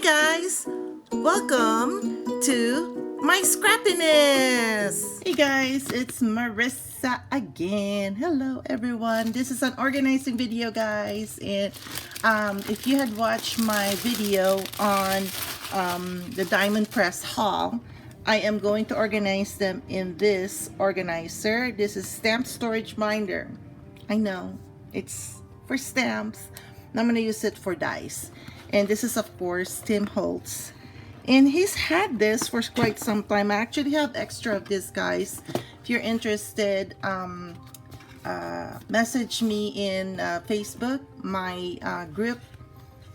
guys, welcome to my scrappiness. Hey guys, it's Marissa again. Hello everyone. This is an organizing video, guys, and if you had watched my video on the diamond press haul, I am going to organize them in this organizer. This is stamp storage binder. I know it's for stamps. I'm going to use it for dies. And this is, of course, Tim Holtz. And he's had this for quite some time. I actually have extra of this, guys. If you're interested, message me in Facebook. My group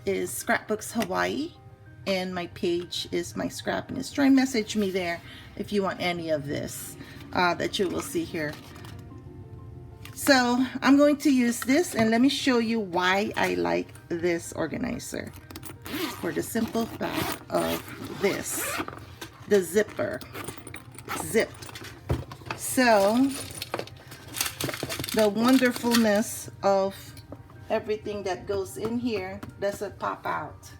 is Scrapbooks Hawaii. And my page is My Scrappiness. Try and message me there if you want any of this that you will see here. So I'm going to use this, and let me show you why I like this organizer. For the simple fact of this, the zipper, zipped. So the wonderfulness of everything that goes in here doesn't pop out.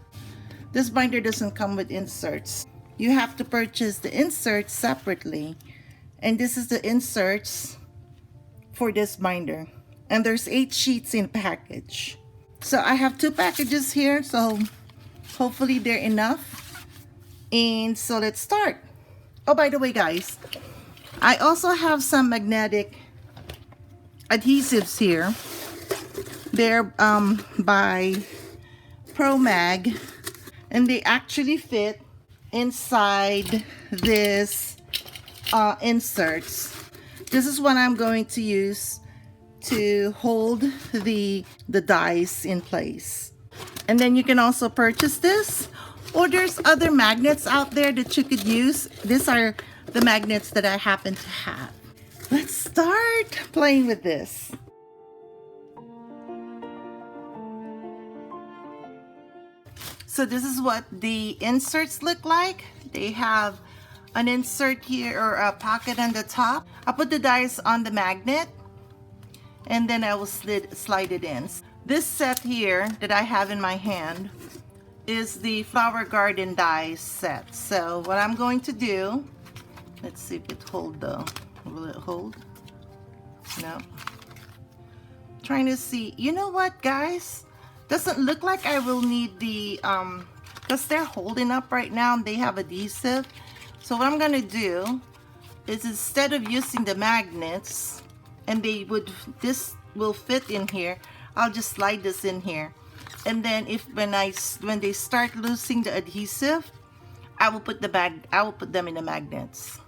This binder doesn't come with inserts. You have to purchase the inserts separately, and this is the inserts for this binder, and there's 8 sheets in package. So I have 2 packages here, so hopefully they're enough. And so let's start. Oh, by the way, guys, I also have some magnetic adhesives here. They're by ProMag, and they actually fit inside this inserts. This is what I'm going to use to hold the dies in place. And then you can also purchase this, or there's other magnets out there that you could use. These are the magnets that I happen to have. Let's start playing with this. So this is what the inserts look like. They have an insert here, or a pocket on the top. I'll put the dies on the magnet, and then I will slide it in. This set here that I have in my hand is the Flower Garden dies set. So what I'm going to do, let's see if it holds though. Will it hold? No. Trying to see. You know what, guys? Doesn't look like I will need the because they're holding up right now and they have adhesive. So what I'm gonna do is, instead of using the magnets, and this will fit in here, I'll just slide this in here, and then when they start losing the adhesive, I will put them in the magnets.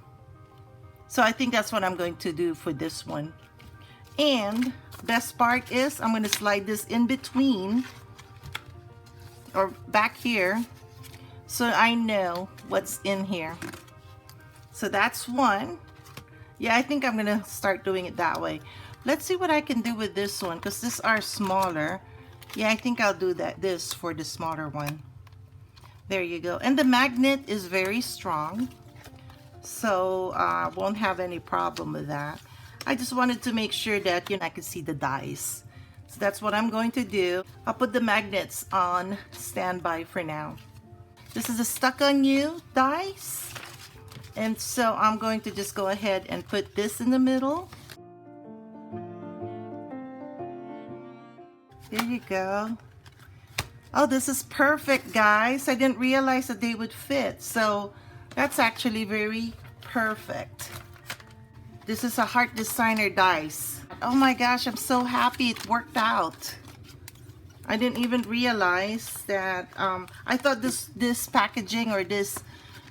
So I think that's what I'm going to do for this one. And best part is, I'm going to slide this in between, or back here, so I know what's in here. So that's one. Yeah, I think I'm gonna start doing it that way. Let's see what I can do with this one, because these are smaller. Yeah, I think I'll do this for the smaller one. There you go. And the magnet is very strong, so I won't have any problem with that. I just wanted to make sure that I can see the dies. So that's what I'm going to do. I'll put the magnets on standby for now. This is a Stuck on You dies. And so I'm going to just go ahead and put this in the middle. There you go. Oh, this is perfect, guys. I didn't realize that they would fit. So that's actually very perfect. This is a Heart Designer dies. Oh my gosh, I'm so happy it worked out. I didn't even realize that. I thought this packaging, or this,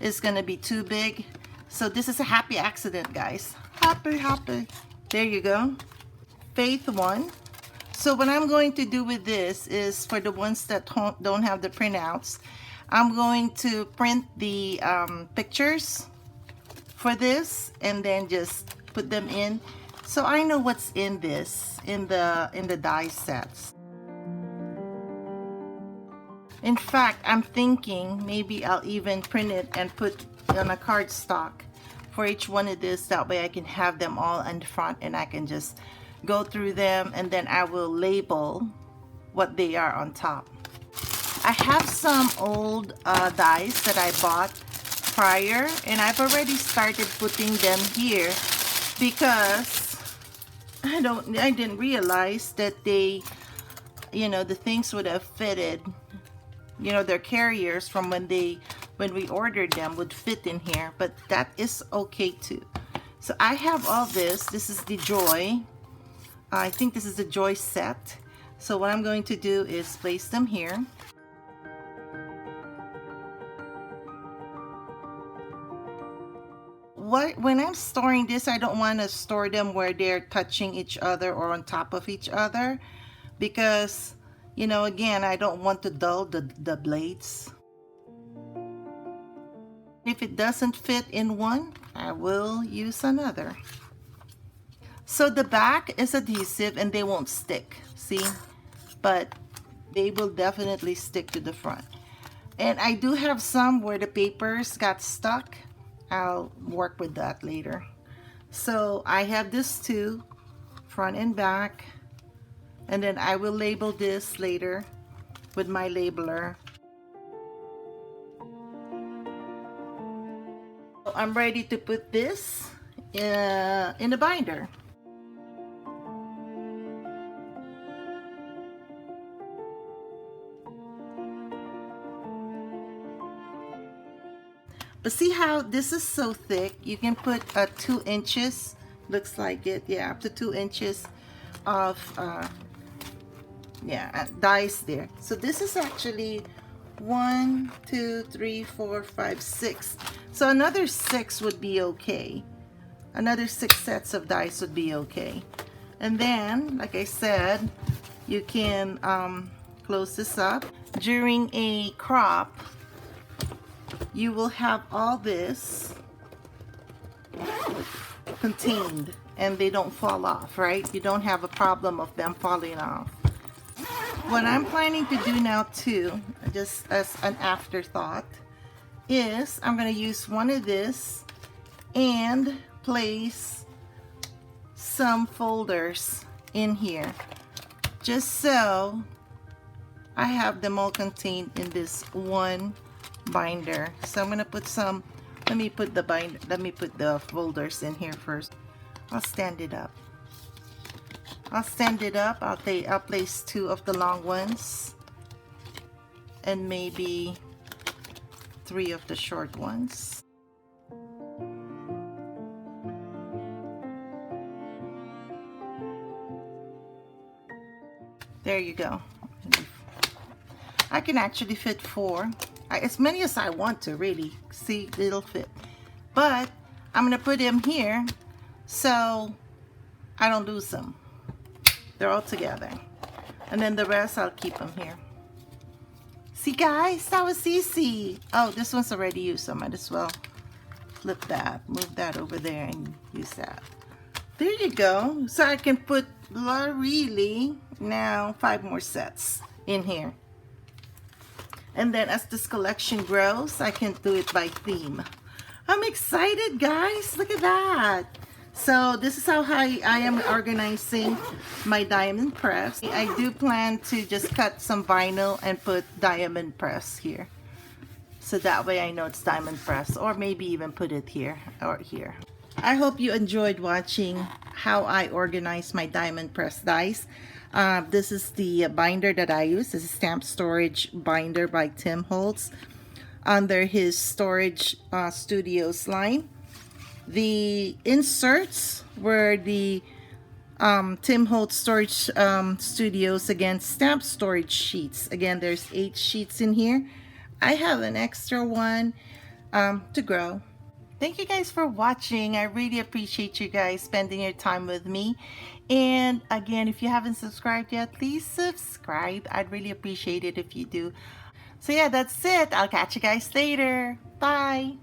is gonna be too big. So this is a happy accident, guys. Happy. There you go. Faith 1. So what I'm going to do with this is, for the ones that don't have the printouts, I'm going to print the pictures for this, and then just put them in, so I know what's in this, in the die sets. In fact, I'm thinking maybe I'll even print it and put on a cardstock for each one of this. That way I can have them all in the front, and I can just go through them, and then I will label what they are on top. I have some old dies that I bought prior, and I've already started putting them here because I didn't realize that they, you know, the things would have fitted, you know, their carriers from when we ordered them would fit in here, but that is okay too. So I have all this. This is the Joy. I think this is the Joy set. So what I'm going to do is place them here. When I'm storing this, I don't want to store them where they're touching each other or on top of each other, because, you know, again, I don't want to dull the blades. If it doesn't fit in one, I will use another. So the back is adhesive and they won't stick, see? But they will definitely stick to the front. And I do have some where the papers got stuck. I'll work with that later. So I have this too, front and back. And then I will label this later with my labeler. I'm ready to put this in the binder. But see how this is so thick? You can put 2 inches, looks like it, yeah, up to 2 inches of dies there. So this is actually 1, 2, 3, 4, 5, 6. So another 6 would be okay. Another 6 sets of dice would be okay. And then, like I said, you can close this up. During a crop, you will have all this contained and they don't fall off, right? You don't have a problem of them falling off. What I'm planning to do now too, just as an afterthought, is I'm going to use one of this and place some folders in here, just so I have them all contained in this one binder. So I'm going to put some, let me put the folders in here first. I'll stand it up. I'll place 2 of the long ones and maybe 3 of the short ones. There you go. I can actually fit 4. As many as I want to, really. See, it'll fit. But I'm going to put them here so I don't lose them. They're all together. And then the rest, I'll keep them here. See, guys, that was easy. Oh, this one's already used, so I might as well flip that. Move that over there and use that. There you go. So I can put, really, now 5 more sets in here. And then as this collection grows, I can do it by theme. I'm excited, guys. Look at that. So this is how I am organizing my diamond press. I do plan to just cut some vinyl and put diamond press here. So that way I know it's diamond press, or maybe even put it here or here. I hope you enjoyed watching how I organize my diamond press dies. This is the binder that I use. This is Stamp Storage Binder by Tim Holtz under his Storage Studios line. The inserts were the Tim Holtz Storage Studios, again, stamp storage sheets. Again, there's 8 sheets in here. I have an extra one to grow. Thank you guys for watching. I really appreciate you guys spending your time with me. And again, if you haven't subscribed yet, please subscribe. I'd really appreciate it if you do. So yeah, that's it. I'll catch you guys later. Bye.